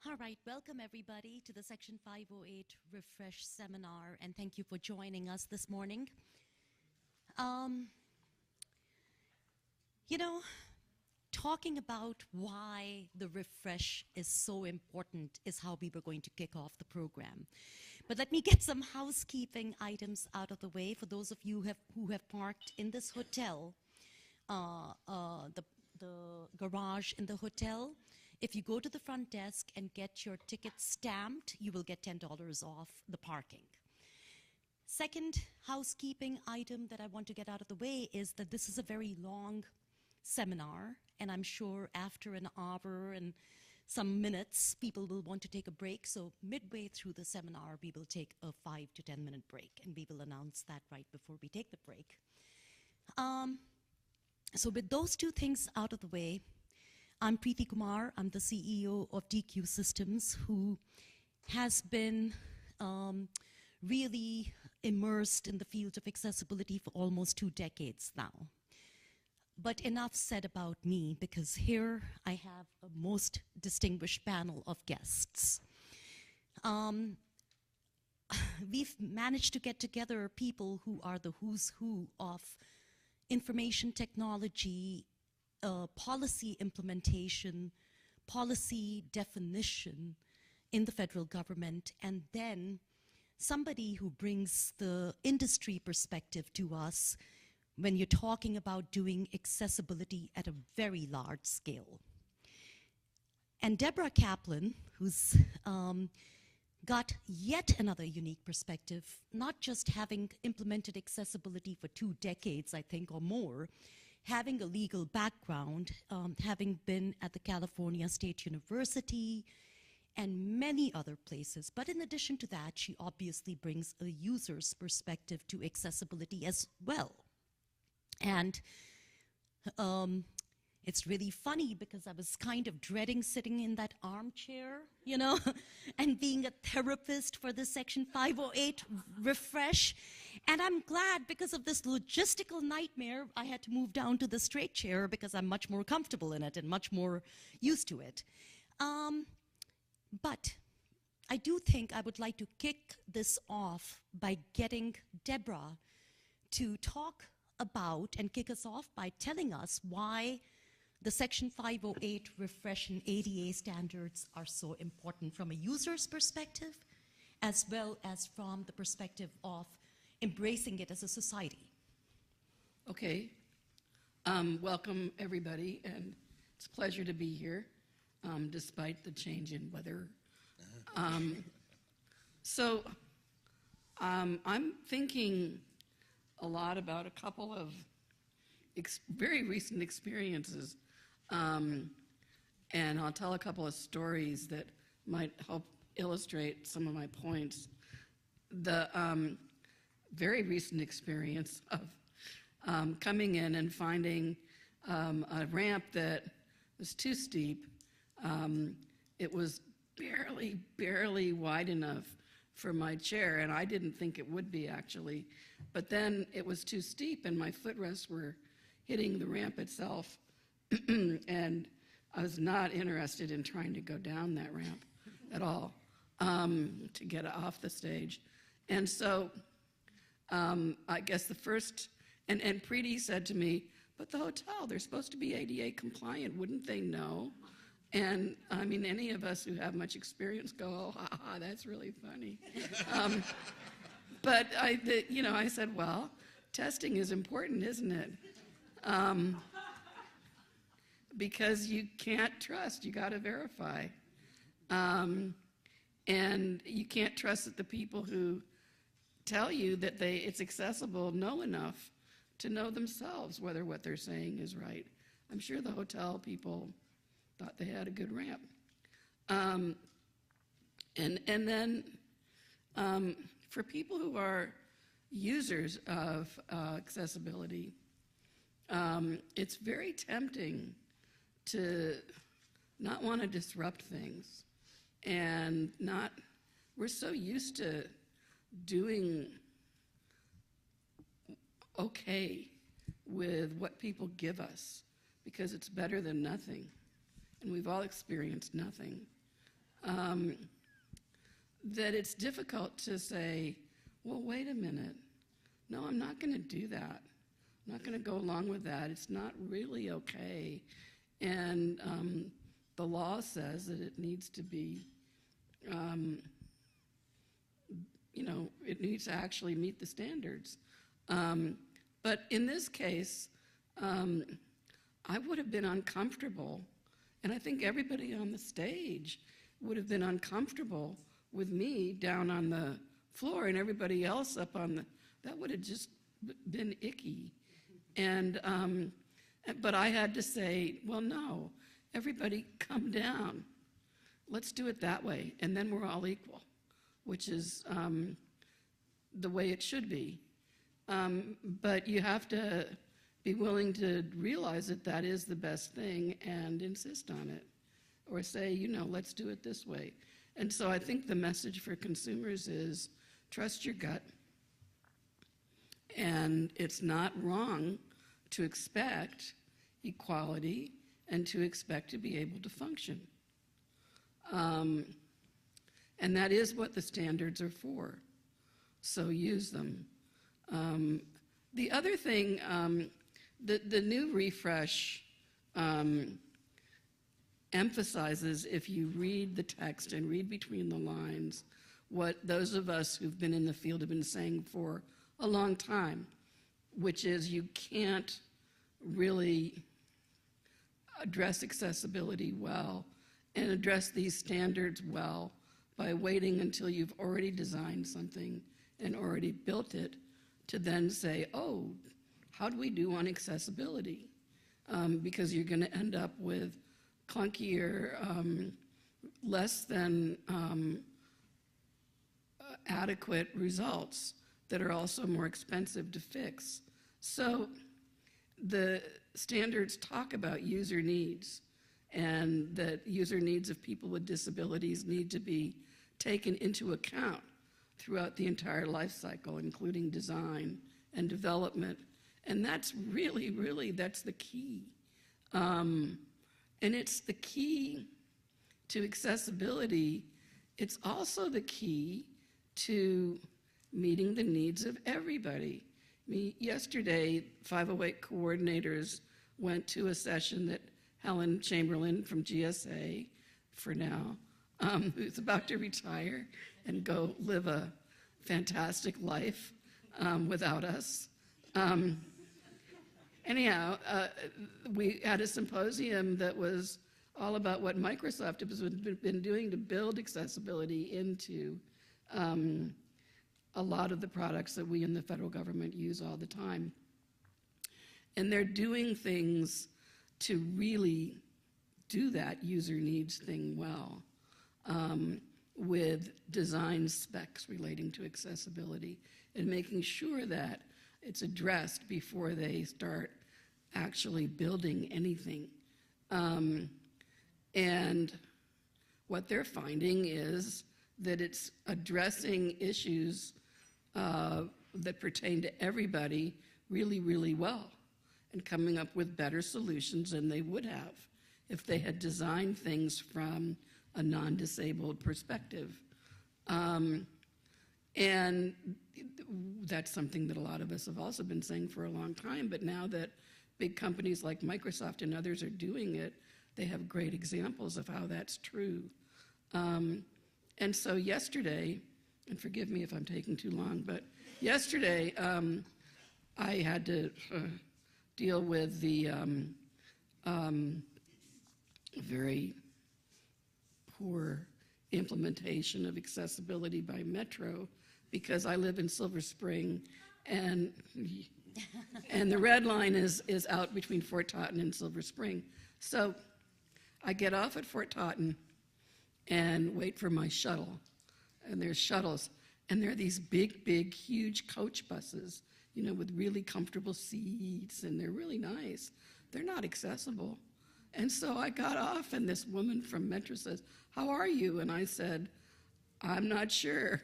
All right, welcome everybody to the Section 508 Refresh Seminar, and thank you for joining us this morning. Talking about why the refresh is so important is how we were going to kick off the program. But let me get some housekeeping items out of the way for those of you who have parked in this hotel, the garage in the hotel. If you go to the front desk and get your ticket stamped, you will get $10 off the parking. Second housekeeping item that I want to get out of the way is that this is a very long seminar, and I'm sure after an hour and some minutes, people will want to take a break. So midway through the seminar, we will take a 5 to 10 minute break, and we will announce that right before we take the break. So with those two things out of the way, I'm Preeti Kumar. I'm the CEO of DQ Systems, who has been really immersed in the field of accessibility for almost 2 decades now. But enough said about me, because here I have a most distinguished panel of guests. We've managed to get together people who are the who's who of information technology, policy implementation, policy definition in the federal government, and then somebody who brings the industry perspective to us when you're talking about doing accessibility at a very large scale. And Deborah Kaplan, who's got yet another unique perspective, not just having implemented accessibility for 2 decades, I think, or more, having a legal background, having been at the California State University and many other places. But in addition to that, she obviously brings a user's perspective to accessibility as well. And it's really funny because I was kind of dreading sitting in that armchair, and being a therapist for the Section 508 refresh. And I'm glad, because of this logistical nightmare, I had to move down to the straight chair because I'm much more comfortable in it and much more used to it. But I do think I would like to kick this off by getting Deborah to talk about and kick us off by telling us why the Section 508 refresh and ADA standards are so important from a user's perspective, as well as from the perspective of embracing it as a society. Okay. Welcome, everybody, and it's a pleasure to be here, despite the change in weather. I'm thinking a lot about a couple of very recent experiences, and I'll tell a couple of stories that might help illustrate some of my points. The very recent experience of coming in and finding a ramp that was too steep. It was barely wide enough for my chair, and I didn't think it would be, actually. But then it was too steep, and my footrests were hitting the ramp itself, and I was not interested in trying to go down that ramp at all to get off the stage. And so I guess the first, and Preeti said to me, but the hotel, they're supposed to be ADA compliant, wouldn't they know? And I mean, any of us who have much experience go, oh, ha, ha, that's really funny. But I said, well, testing is important, isn't it? Because you can't trust, you got to verify. And you can't trust that the people who tell you that it's accessible know enough to know themselves whether what they're saying is right. I'm sure the hotel people thought they had a good ramp. And then for people who are users of accessibility, it's very tempting to not want to disrupt things, and we're so used to doing okay with what people give us because it's better than nothing. And we've all experienced nothing. that it's difficult to say, well, wait a minute. No, I'm not going to do that. I'm not going to go along with that. It's not really okay. And the law says that it needs to be, it needs to actually meet the standards. But in this case, I would have been uncomfortable, and I think everybody on the stage would have been uncomfortable with me down on the floor and everybody else up on that would have just been icky. And, but I had to say, well, no, everybody come down. Let's do it that way, and then we're all equal, which is the way it should be. But you have to be willing to realize that that is the best thing and insist on it, or say, let's do it this way. And so I think the message for consumers is trust your gut, and it's not wrong to expect equality and to expect to be able to function. And that is what the standards are for, so use them. The other thing, the new refresh emphasizes, if you read the text and read between the lines, what those of us who've been in the field have been saying for a long time, which is you can't really address accessibility well and address these standards well by waiting until you've already designed something and already built it to then say, oh, how do we do on accessibility? Because you're going to end up with clunkier, less than adequate results that are also more expensive to fix. So the standards talk about user needs, and that user needs of people with disabilities need to be taken into account throughout the entire life cycle, including design and development. And that's really, that's the key. And it's the key to accessibility. It's also the key to meeting the needs of everybody. Yesterday, 508 coordinators went to a session that Helen Chamberlain from GSA, for now, who's about to retire and go live a fantastic life without us. Anyhow, we had a symposium that was all about what Microsoft has been doing to build accessibility into a lot of the products that we in the federal government use all the time. And they're doing things to really do that user needs thing well, with design specs relating to accessibility and making sure that it's addressed before they start actually building anything. And what they're finding is that it's addressing issues that pertain to everybody really well, and coming up with better solutions than they would have if they had designed things from a non-disabled perspective. And that's something that a lot of us have also been saying for a long time, but now that big companies like Microsoft and others are doing it, they have great examples of how that's true. And so yesterday, and forgive me if I'm taking too long, but yesterday I had to deal with the very poor implementation of accessibility by Metro, because I live in Silver Spring, and the red line is out between Fort Totten and Silver Spring. So I get off at Fort Totten and wait for my shuttle. And there's shuttles, and there are these big, huge coach buses, with really comfortable seats, and they're really nice. They're not accessible. And so I got off, and this woman from Metro says, "How are you?" And I said, "I'm not sure."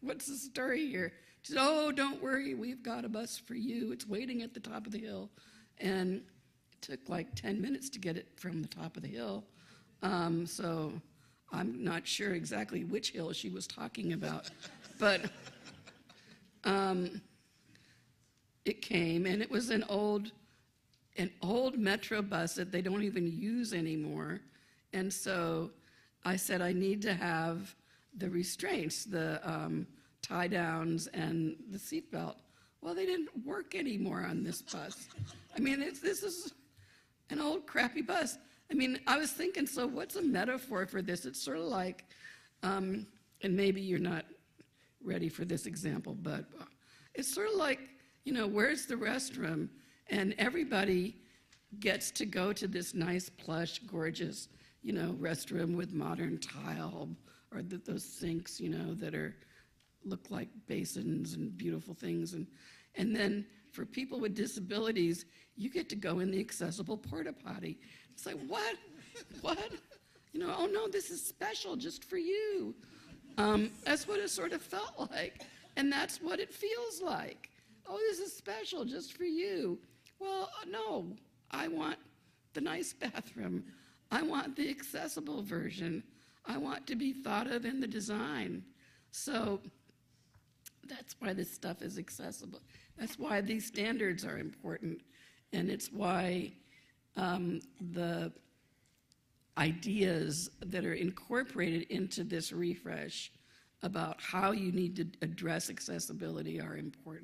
What's the story here? She said, "Oh, don't worry, we've got a bus for you. It's waiting at the top of the hill." And it took like 10 minutes to get it from the top of the hill. So I'm not sure exactly which hill she was talking about, but it came, and it was an old metro bus that they don't even use anymore. And so I said, I need to have the restraints, the tie downs and the seatbelt. Well, they didn't work anymore on this bus. I mean, this is an old crappy bus. I mean, I was thinking, so what's a metaphor for this? It's sort of like, and maybe you're not ready for this example, but it's sort of like, where's the restroom? And everybody gets to go to this nice, plush, gorgeous, restroom with modern tile, or those sinks, that look like basins and beautiful things. And then for people with disabilities, you get to go in the accessible porta potty. It's like, what? Oh no, this is special just for you. That's what it sort of felt like. And that's what it feels like. Oh, this is special just for you. Well, no, I want the nice bathroom. I want the accessible version. I want to be thought of in the design. So that's why this stuff is accessible. That's why these standards are important. And it's why the ideas that are incorporated into this refresh about how you need to address accessibility are important.